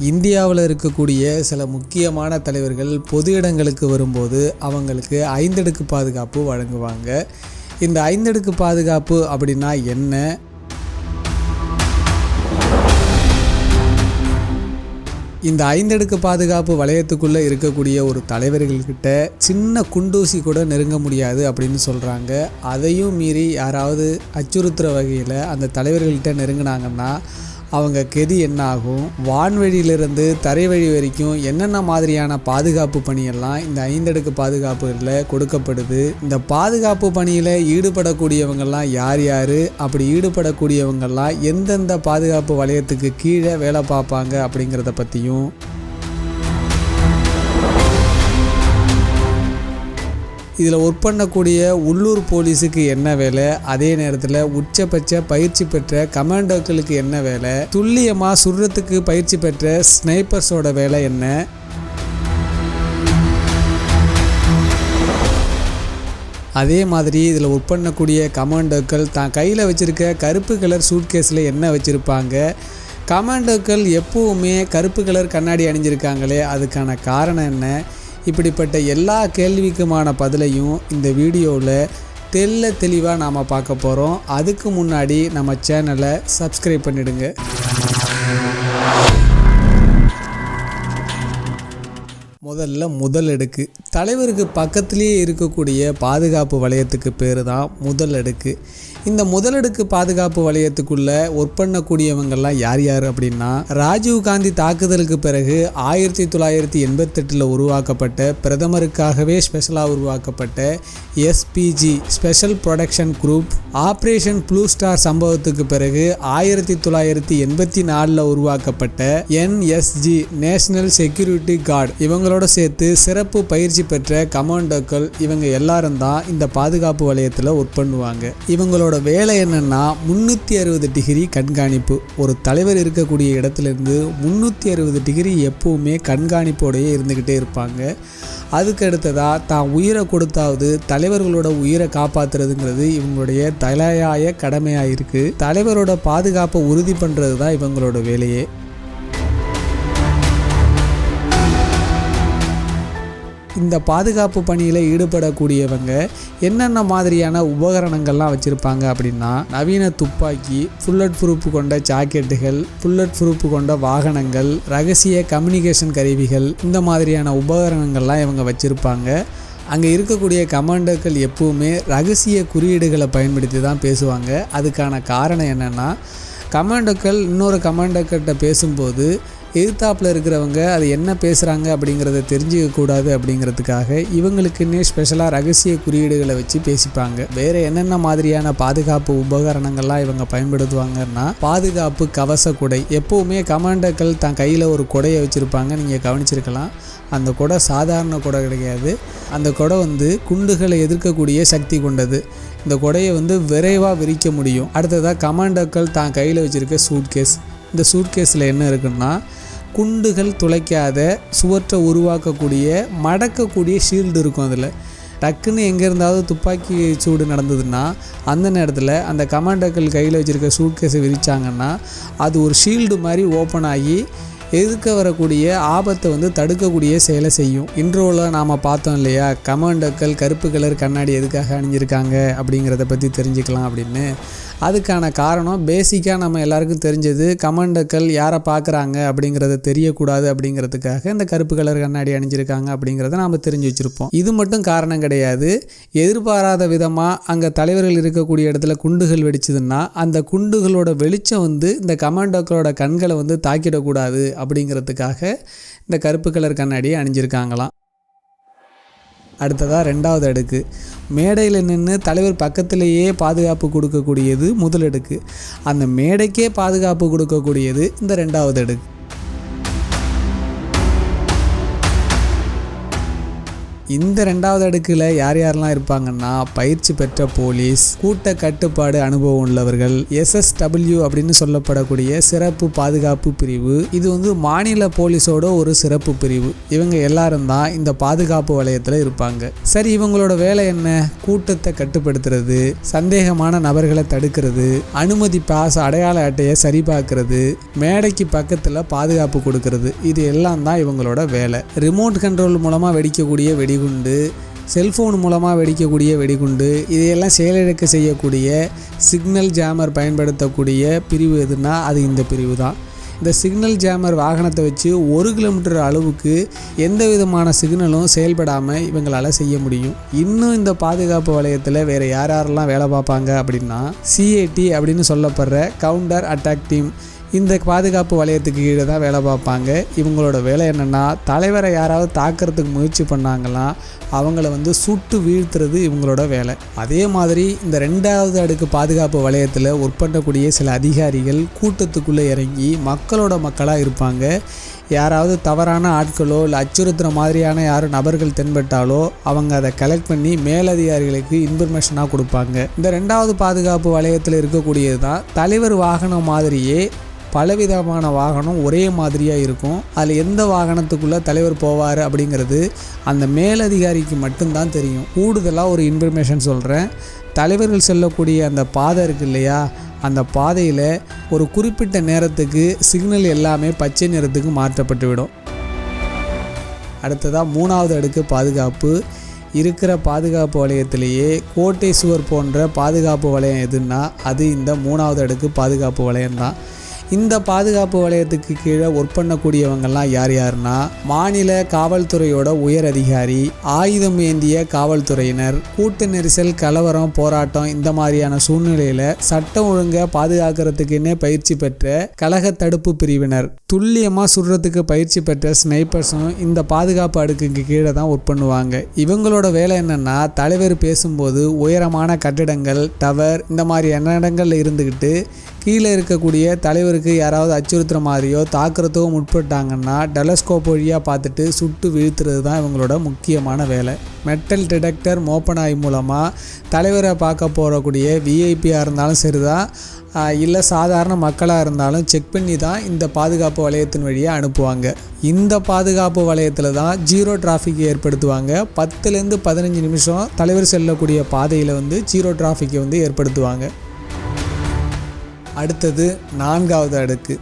இந்தியாவில் இருக்கக்கூடிய சில முக்கியமான தலைவர்கள் பொது இடங்களுக்கு வரும்போது அவங்களுக்கு 5 அடுக்கு பாதுகாப்பு வழங்குவாங்க. இந்த 5 அடுக்கு பாதுகாப்பு அப்படின்னா என்ன? இந்த 5 அடுக்கு பாதுகாப்பு வளையத்துக்குள்ளே இருக்கக்கூடிய ஒரு தலைவர்கள்கிட்ட சின்ன குண்டூசி கூட நெருங்க முடியாது அப்படின்னு சொல்கிறாங்க. அதையும் மீறி யாராவது அச்சுறுத்துகிற வகையில் அந்த தலைவர்கள்கிட்ட நெருங்கினாங்கன்னா அவங்க கெதி என்ன ஆகும்? வான்வழியிலிருந்து தரை வழி வரைக்கும் என்னென்ன மாதிரியான பாதுகாப்பு பணியெல்லாம் இந்த 5 அடுக்கு பாதுகாப்புகளில் கொடுக்கப்படுது? இந்த பாதுகாப்பு பணியில் ஈடுபடக்கூடியவங்கெல்லாம் யார் யார்? அப்படி ஈடுபடக்கூடியவங்கெல்லாம் எந்தெந்த பாதுகாப்பு வளையத்துக்கு கீழே வேலை பார்ப்பாங்க அப்படிங்கிறத பற்றியும், இதில் ஒர்க் பண்ணக்கூடிய உள்ளூர் போலீஸுக்கு என்ன வேலை, அதே நேரத்தில் உச்சபட்ச பயிற்சி பெற்ற கமாண்டோக்களுக்கு என்ன வேலை, துல்லியமாக சுடுறதுக்கு பயிற்சி பெற்ற ஸ்னைப்பர்ஸோட வேலை என்ன, அதே மாதிரி இதில் ஒர்க் பண்ணக்கூடிய கமாண்டோக்கள் தான் கையில் வச்சுருக்க கருப்பு கலர் சூட்கேஸில் என்ன வச்சுருப்பாங்க, கமாண்டோக்கள் எப்போவுமே கருப்பு கலர் கண்ணாடி அணிஞ்சிருக்காங்களே அதுக்கான காரணம் என்ன? இப்படிப்பட்ட எல்லா கேள்விக்குமான பதிலையும் இந்த வீடியோவில் தெளிவாக நாம் பார்க்க போகிறோம். அதுக்கு முன்னாடி நம்ம சேனலை சப்ஸ்கிரைப் பண்ணிடுங்க. முதல் அடுக்கு தலைவருக்கு பக்கத்திலேயே இருக்கக்கூடிய பாதுகாப்பு வளையத்துக்கு பேர் தான் முதல் அடுக்கு. இந்த முதல் அடுக்கு பாதுகாப்பு வளையத்துக்குள்ளே ஒர்க் பண்ணக்கூடியவங்கெல்லாம் யார் யார் அப்படின்னா, ராஜீவ்காந்தி தாக்குதலுக்கு பிறகு 1988 உருவாக்கப்பட்ட பிரதமருக்காகவே ஸ்பெஷலாக உருவாக்கப்பட்ட SPG special production group, operation blue star சம்பவத்துக்கு பிறகு 1984 உருவாக்கப்பட்ட என்எஸ்ஜி நேஷனல் செக்யூரிட்டி கார்டு, இவங்களோட சேர்த்து சிறப்பு பயிற்சி பெற்ற கமாண்டோக்கள், இவங்க எல்லாரும் தான் இந்த பாதுகாப்பு வளையத்தில் ஒர்க் பண்ணுவாங்க. இவங்களோட வேலை என்னன்னா 360 டிகிரி கண்காணிப்பு. ஒரு தலைவர் இருக்கக்கூடிய இடத்துலேருந்து 360 டிகிரி எப்பவுமே கண்காணிப்போடையே இருந்துக்கிட்டே இருப்பாங்க. அதுக்கு அடுத்ததாக தான் உயிரை கொடுத்தாவது தலைவர்களோட உயிரை காப்பாற்றுறதுங்கிறது இவங்களுடைய தலையாய கடமையாக இருக்குது. தலைவரோட பாதுகாப்பை உறுதி பண்ணுறது தான் இவங்களோட வேலையே. இந்த பாதுகாப்பு பணியில் ஈடுபடக்கூடியவங்க என்னென்ன மாதிரியான உபகரணங்கள்லாம் வச்சுருப்பாங்க அப்படின்னா, நவீன துப்பாக்கி, புல்லட் ப்ரூஃப் கொண்ட ஜாக்கெட்டுகள், புல்லட் ப்ரூஃப் கொண்ட வாகனங்கள், ரகசிய கம்யூனிகேஷன் கருவிகள், இந்த மாதிரியான உபகரணங்கள்லாம் இவங்க வச்சுருப்பாங்க. அங்கே இருக்கக்கூடிய கமாண்டோக்கள் எப்பவுமே ரகசிய குறியீடுகளை பயன்படுத்தி தான் பேசுவாங்க. அதுக்கான காரணம் என்னென்னா, கமாண்டோக்கள் இன்னொரு கமாண்டோக்கிட்ட பேசும்போது எதிர்த்தாப்பில் இருக்கிறவங்க அது என்ன பேசுகிறாங்க அப்படிங்கிறத தெரிஞ்சிக்கக்கூடாது அப்படிங்கிறதுக்காக இவங்களுக்குன்னே ஸ்பெஷலாக ரகசிய குறியீடுகளை வச்சு பேசிப்பாங்க. வேறு என்னென்ன மாதிரியான பாதுகாப்பு உபகரணங்கள்லாம் இவங்க பயன்படுத்துவாங்கன்னா, பாதுகாப்பு கவச குடை. எப்போவுமே கமாண்டோக்கள் தான் கையில் ஒரு குடையை வச்சுருப்பாங்க. நீங்கள் கவனிச்சிருக்கலாம். அந்த குடை சாதாரண குடை கிடையாது. அந்த குடை குண்டுகளை எதிர்க்கக்கூடிய சக்தி கொண்டது. இந்த குடையை விரைவாக விரிக்க முடியும். அடுத்ததாக கமாண்டோக்கள் தான் கையில் வச்சுருக்க சூட்கேஸ். இந்த சூட்கேஸில் என்ன இருக்குன்னா, குண்டுகள் துளைக்காத சுவற்றை உருவாக்கக்கூடிய மடக்கக்கூடிய ஷீல்டு இருக்கும். அதில் டக்குன்னு எங்கே இருந்தாவது துப்பாக்கி சூடு நடந்ததுன்னா அந்த நேரத்தில் அந்த கமாண்டோக்கள் கையில் வச்சுருக்க சூட்கேஸை விரித்தாங்கன்னா அது ஒரு ஷீல்டு மாதிரி ஓப்பன் ஆகி எதுக்க வரக்கூடிய ஆபத்தை தடுக்கக்கூடிய செயலை செய்யும். இன்ட்ரோவில் நாம் பார்த்தோம் இல்லையா, கமாண்டோக்கள் கருப்பு கலர் கண்ணாடி எதுக்காக அணிஞ்சிருக்காங்க அப்படிங்கிறத பற்றி தெரிஞ்சுக்கலாம் அப்படின்னு. அதுக்கான காரணம் பேசிக்காக நம்ம எல்லாருக்கும் தெரிஞ்சது, கமாண்டோக்கள் யாரை பார்க்குறாங்க அப்படிங்கிறத தெரியக்கூடாது அப்படிங்கிறதுக்காக இந்த கருப்பு கலர் கண்ணாடி அணிஞ்சிருக்காங்க அப்படிங்கிறத நாம் தெரிஞ்சு வச்சுருப்போம். இது மட்டும் காரணம் கிடையாது. எதிர்பாராத விதமாக அங்கே தலைவர்கள் இருக்கக்கூடிய இடத்துல குண்டுகள் வெடிச்சதுன்னா அந்த குண்டுகளோட வெளிச்சம் இந்த கமாண்டோக்களோட கண்களை தாக்கிடக்கூடாது அப்படிங்கிறதுக்காக இந்த கருப்பு கலர் கண்ணாடியை அணிஞ்சிருக்காங்களாம். அடுத்ததாக 2வது அடுக்கு. மேடையில் நின்று தலைவர் பக்கத்திலேயே பாதுகாப்பு கொடுக்கக்கூடியது முதல் அடுக்கு. அந்த மேடைக்கே பாதுகாப்பு கொடுக்கக்கூடியது இந்த 2வது அடுக்கு. இந்த 2வது அடுக்கில் யார் யாரெல்லாம் இருப்பாங்கன்னா பயிற்சி பெற்ற போலீஸ், கூட்ட கட்டுப்பாடு அனுபவம் உள்ளவர்கள், SSW அப்படின்னு சொல்லப்படக்கூடிய சிறப்பு பாதுகாப்பு பிரிவு. இது மாநில போலீஸோட ஒரு சிறப்பு பிரிவு. இவங்க எல்லாரும் தான் இந்த பாதுகாப்பு வலயத்தில் இருப்பாங்க. சரி, இவங்களோட வேலை என்ன? கூட்டத்தை கட்டுப்படுத்துறது, சந்தேகமான நபர்களை தடுக்கிறது, அனுமதி பாஸ் அடையாள அட்டையை சரிபார்க்கிறது, மேடைக்கு பக்கத்தில் பாதுகாப்பு கொடுக்கறது. இது எல்லாம் தான் இவங்களோட வேலை. ரிமோட் கண்ட்ரோல் மூலமாக வெடிக்கக்கூடிய வெடிகுண்டு, செல்ஃபோன் மூலமாக வெடிக்கக்கூடிய வெடிகுண்டு, இதையெல்லாம் செயலிழக்க செய்யக்கூடிய சிக்னல் ஜாமர் பயன்படுத்தக்கூடிய பிரிவு எதுனா அது இந்த பிரிவு தான். இந்த சிக்னல் ஜாமர் வாகனத்தை வச்சு 1 கிலோமீட்டர் அளவுக்கு எந்த விதமான சிக்னலும் செயல்படாமல் இவங்களால் செய்ய முடியும். இன்னும் இந்த பாதுகாப்பு வலயத்தில் வேறு யாரெல்லாம் வேலை பார்ப்பாங்க அப்படின்னா CAT அப்படின்னு சொல்லப்படுற கவுண்டர் அட்டாக் டீம். இந்த பாதுகாப்பு வலயத்துக்கு கீழே தான் வேலை பார்ப்பாங்க. இவங்களோட வேலை என்னென்னா, தலைவரை யாராவது தாக்கிறதுக்கு முயற்சி பண்ணாங்களாம் அவங்கள சுட்டு வீழ்த்துறது இவங்களோட வேலை. அதே மாதிரி இந்த 2வது அடுக்கு பாதுகாப்பு வலயத்தில் ஒர்க் பண்ணக்கூடிய சில அதிகாரிகள் கூட்டத்துக்குள்ளே இறங்கி மக்களாக இருப்பாங்க. யாராவது தவறான ஆட்களோ இல்லை அச்சுறுத்துற மாதிரியான யாரும் நபர்கள் தென்பட்டாலோ அவங்க அதை கலெக்ட் பண்ணி மேலதிகாரிகளுக்கு இன்ஃபர்மேஷனாக கொடுப்பாங்க. இந்த 2வது பாதுகாப்பு வலயத்தில் இருக்கக்கூடியது தான் தலைவர் வாகனம் மாதிரியே பலவிதமான வாகனம் ஒரே மாதிரியாக இருக்கும். அதில் எந்த வாகனத்துக்குள்ளே தலைவர் போவார் அப்படிங்கிறது அந்த மேலதிகாரிக்கு மட்டும்தான் தெரியும். கூடுதலாக ஒரு இன்ஃபர்மேஷன் சொல்கிறேன். தலைவர்கள் செல்லக்கூடிய அந்த பாதை இருக்கு இல்லையா, அந்த பாதையில் ஒரு குறிப்பிட்ட நேரத்துக்கு சிக்னல் எல்லாமே பச்சை நிறத்துக்கு மாற்றப்பட்டுவிடும். அடுத்ததாக 3வது அடுக்கு பாதுகாப்பு. இருக்கிற பாதுகாப்பு வலயத்திலேயே கோட்டை சுவர் போன்ற பாதுகாப்பு வலயம் எதுன்னா அது இந்த 3வது அடுக்கு பாதுகாப்பு வலயம்தான். இந்த பாதுகாப்பு வலயத்துக்கு கீழே ஒர்க் பண்ணக்கூடியவங்கெல்லாம் யாருன்னா மாநில காவல்துறையோட உயர் அதிகாரி, ஆயுதம் ஏந்திய காவல்துறையினர், கூட்ட நெரிசல், கலவரம், போராட்டம் இந்த மாதிரியான சூழ்நிலையில் சட்டம் ஒழுங்கை பாதுகாக்கிறதுக்குன்னே பயிற்சி பெற்ற கழக தடுப்பு பிரிவினர், துல்லியமாக சுடுறதுக்கு பயிற்சி பெற்ற ஸ்னைப்பர்ஸும் இந்த பாதுகாப்பு அடுக்குக்கு கீழே தான் ஒர்க் பண்ணுவாங்க. இவங்களோட வேலை என்னென்னா தலைவர் பேசும்போது உயரமான கட்டிடங்கள், டவர் இந்த மாதிரியான இடங்களில் இருந்துக்கிட்டு கீழே இருக்கக்கூடிய தலைவருக்கு யாராவது அச்சுறுத்துற மாதிரியோ தாக்குறதுக்கோ முற்பட்டாங்கன்னா டெலஸ்கோப் வழியாக பார்த்துட்டு சுட்டு வீழ்த்துறது தான் இவங்களோட முக்கியமான வேலை. மெட்டல் டிடெக்டர் மோப்பனாய் மூலமாக தலைவரை பார்க்க போகக்கூடிய விஐபியாக இருந்தாலும் சரிதான், இல்லை சாதாரண மக்களாக இருந்தாலும் செக் பண்ணி தான் இந்த பாதுகாப்பு வலயத்தின் வழியாக அனுப்புவாங்க. இந்த பாதுகாப்பு வலயத்தில் தான் 0 டிராஃபிக் ஏற்படுத்துவாங்க. 10லேருந்து 15 நிமிஷம் தலைவர் செல்லக்கூடிய பாதையில் 0 டிராஃபிக்கை ஏற்படுத்துவாங்க. அடுத்தது 4வது அடுக்கு.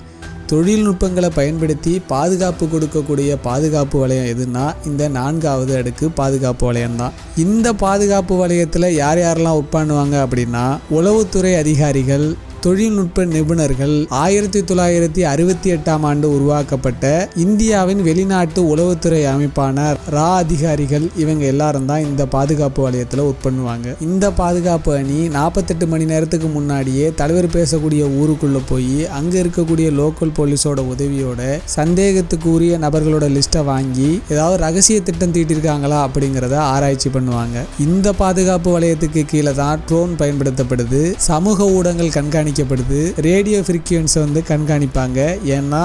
தொழில்நுட்பங்களை பயன்படுத்தி பாதுகாப்பு கொடுக்கக்கூடிய பாதுகாப்பு வலயம் எதுன்னா இந்த 4வது அடுக்கு பாதுகாப்பு வலயம்தான். இந்த பாதுகாப்பு வலயத்தில் யாரெல்லாம் ஒர்க் பண்ணுவாங்க அப்படின்னா உளவுத்துறை அதிகாரிகள், தொழில்நுட்ப நிபுணர்கள், 1968ஆம் ஆண்டு உருவாக்கப்பட்ட இந்தியாவின் வெளிநாட்டு உளவுத்துறை அமைப்பான ரா அதிகாரிகள், இவங்க எல்லாரும் தான் இந்த பாதுகாப்பு வலயத்தில் ஒர்க் பண்ணுவாங்க. இந்த பாதுகாப்பு அணி 48 மணி நேரத்துக்கு முன்னாடியே தலைவர் பேசக்கூடிய ஊருக்குள்ளே போய் அங்கே இருக்கக்கூடிய லோக்கல் போலீஸோட உதவியோட சந்தேகத்துக்கு உரிய நபர்களோட லிஸ்ட்டை வாங்கி ஏதாவது ரகசிய திட்டம் தீட்டிருக்காங்களா அப்படிங்கிறத ஆராய்ச்சி பண்ணுவாங்க. இந்த பாதுகாப்பு வலயத்துக்கு கீழே தான் ட்ரோன் பயன்படுத்தப்படுது, சமூக ஊடகங்கள் கண்காணிக்கப்படுது, ரேடியோ ஃப்ரீக்வன்ஸை கண்காணிப்பாங்க. ஏன்னா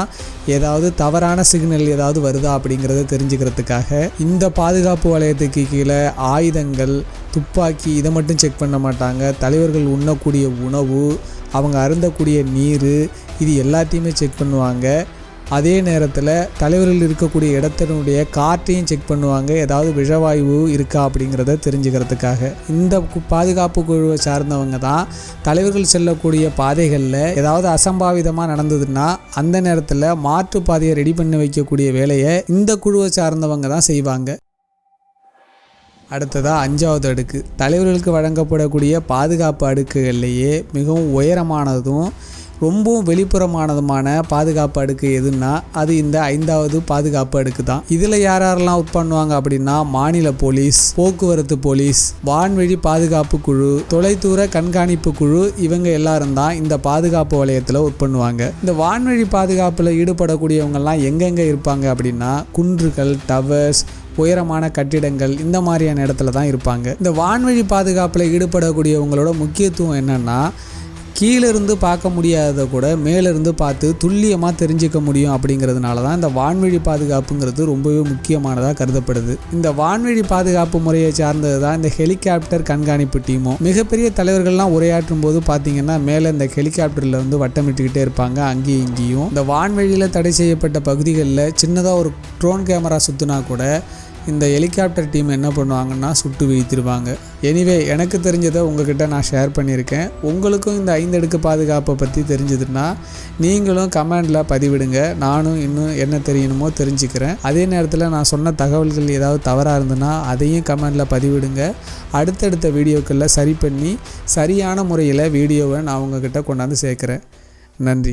ஏதாவது தவறான சிக்னல் ஏதாவது வருதா அப்படிங்கிறத தெரிஞ்சுக்கிறதுக்காக. இந்த பாதுகாப்பு வலயத்துக்கு கீழே ஆயுதங்கள், துப்பாக்கி இதை மட்டும் செக் பண்ண மாட்டாங்க. தலைவர்கள் உண்ணக்கூடிய உணவு, அவங்க அருந்தக்கூடிய நீர், இது எல்லாத்தையுமே செக் பண்ணுவாங்க. அதே நேரத்தில் தலைவர்கள் இருக்கக்கூடிய இடத்தினுடைய காற்றையும் செக் பண்ணுவாங்க, ஏதாவது விஷவாயு இருக்கா அப்படிங்கிறத தெரிஞ்சுக்கிறதுக்காக. இந்த பாதுகாப்பு குழுவை சார்ந்தவங்க தான் தலைவர்கள் செல்லக்கூடிய பாதைகளில் ஏதாவது அசம்பாவிதமாக நடந்ததுன்னா அந்த நேரத்தில் மாற்று பாதையை ரெடி பண்ணி வைக்கக்கூடிய வேலையை இந்த குழுவை சார்ந்தவங்க தான் செய்வாங்க. அடுத்ததாக 5வது அடுக்கு. தலைவர்களுக்கு வழங்கப்படக்கூடிய பாதுகாப்பு அடுக்குகள்லேயே மிகவும் உயரமானதும் ரொம்பவும் வெளிப்புறமானதுமான பாதுகாப்பு அடுக்கு எதுன்னா அது இந்த 5வது பாதுகாப்பு அடுக்கு தான். இதில் யாரெல்லாம் ஒர்க் பண்ணுவாங்க அப்படின்னா மாநில போலீஸ், போக்குவரத்து போலீஸ், வான்வழி பாதுகாப்பு குழு, தொலைதூர கண்காணிப்பு குழு, இவங்க எல்லாரும் தான் இந்த பாதுகாப்பு வலயத்தில் ஒர்க் பண்ணுவாங்க. இந்த வான்வழி பாதுகாப்பில் ஈடுபடக்கூடியவங்கெல்லாம் எங்கெங்கே இருப்பாங்க அப்படின்னா குன்றுகள், டவர்ஸ், உயரமான கட்டிடங்கள் இந்த மாதிரியான இடத்துல தான் இருப்பாங்க. இந்த வான்வழி பாதுகாப்பில் ஈடுபடக்கூடியவங்களோட முக்கியத்துவம் என்னென்னா கீழிருந்து பார்க்க முடியாததை கூட மேலிருந்து பார்த்து துல்லியமாக தெரிஞ்சுக்க முடியும். அப்படிங்கிறதுனால தான் இந்த வான்வழி பாதுகாப்புங்கிறது ரொம்பவே முக்கியமானதாக கருதப்படுது. இந்த வான்வழி பாதுகாப்பு முறையை சார்ந்தது தான் இந்த ஹெலிகாப்டர் கண்காணிப்பு டீமும். மிகப்பெரிய தலைவர்கள்லாம் உரையாற்றும் போது பார்த்தீங்கன்னா மேலே இந்த ஹெலிகாப்டரில் வந்து வட்டமிட்டுக்கிட்டே இருப்பாங்க அங்கேயும் இங்கேயும். இந்த வான்வழியில் தடை செய்யப்பட்ட பகுதிகளில் சின்னதாக ஒரு ட்ரோன் கேமரா சுற்றினா கூட இந்த ஹெலிகாப்டர் டீம் என்ன பண்ணுவாங்கன்னா சுட்டு வீழ்த்திடுவாங்க. எனிவே எனக்கு தெரிஞ்சதை உங்ககிட்ட நான் ஷேர் பண்ணியிருக்கேன். உங்களுக்கும் இந்த 5 அடுக்கு பாதுகாப்பை பற்றி தெரிஞ்சதுன்னா நீங்களும் கமெண்டில் பதிவிடுங்க. நானும் இன்னும் என்ன தெரியணுமோ தெரிஞ்சுக்கிறேன். அதே நேரத்தில் நான் சொன்ன தகவல்கள் ஏதாவது தவறாக இருந்ததுன்னா அதையும் கமெண்டில் பதிவிடுங்க. அடுத்தடுத்த வீடியோக்களில் சரி பண்ணி சரியான முறையில் வீடியோவை நான் உங்ககிட்ட கொண்டாந்து சேர்க்குறேன். நன்றி.